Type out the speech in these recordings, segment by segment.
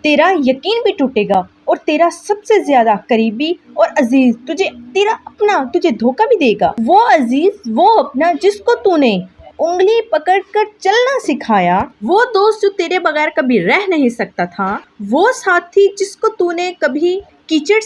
तेरा यकीन भी टूटेगा और तेरा सबसे ज्यादा करीबी और अजीज तुझे धोखा भी देगा। वो अजीज, वो अपना जिसको तूने उंगली पकड़कर चलना सिखाया, वो दोस्त जो तेरे बगैर कभी रह नहीं सकता था, वो साथी जिसको तूने कभी कीचड़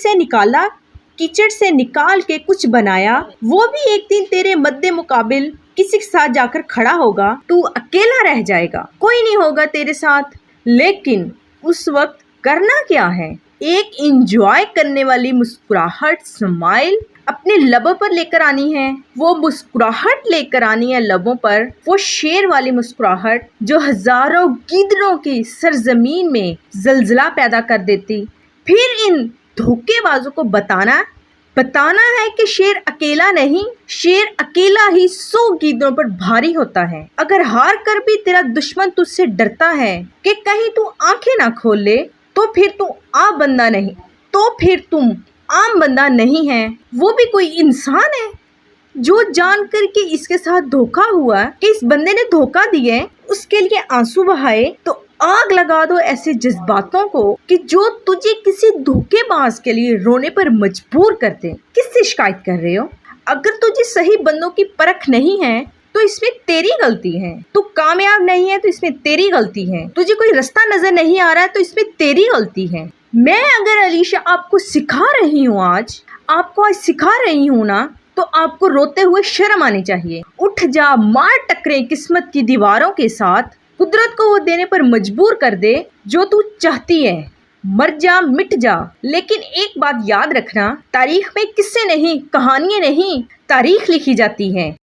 से निकाल के कुछ बनाया, वो भी एक दिन तेरे मद्दे मुकाबिल किसी के साथ जाकर खड़ा होगा। तू अकेला रह जाएगा, कोई नहीं होगा तेरे साथ। लेकिन उस वक्त करना क्या है? एक इंजॉय करने वाली मुस्कुराहट, स्माइल अपने लबों पर लेकर आनी है। वो मुस्कुराहट लेकर आनी है लबों पर, वो शेर वाली मुस्कुराहट जो हजारों गिद्धरों की सरजमीन में जलजला पैदा कर देती। फिर इन धोखेबाजों को बताना है कि शेर अकेला नहीं, शेर अकेला ही 100 गिद्धरों पर भारी होता है। अगर हार कर भी तेरा दुश्मन तुझसे डरता है कि कहीं तू आंखें ना खोल ले, तो फिर तुम आम बंदा नहीं है, वो भी कोई इंसान है। जो जान कर के इसके साथ धोखा हुआ कि इस बंदे ने धोखा दिया, उसके लिए आंसू बहाए, तो आग लगा दो ऐसे जज्बातों को कि जो तुझे किसी धोखेबाज के लिए रोने पर मजबूर कर दे। किससे शिकायत कर रहे हो? अगर तुझे सही बंदों की परख नहीं है तो इसमें तेरी गलती है। तू कामयाब नहीं है तो इसमें तेरी गलती है। तुझे कोई रास्ता नजर नहीं आ रहा है तो इसमें तेरी गलती है। मैं अगर अलीशा आपको सिखा रही हूँ आज सिखा रही हूँ ना, तो आपको रोते हुए शर्म आनी चाहिए। उठ जा, मार टकरे किस्मत की दीवारों के साथ, कुदरत को वो देने पर मजबूर कर दे जो तू चाहती है। मर जा, मिट जा, लेकिन एक बात याद रखना, तारीख में किस्से नहीं, कहानियां नहीं, तारीख लिखी जाती है।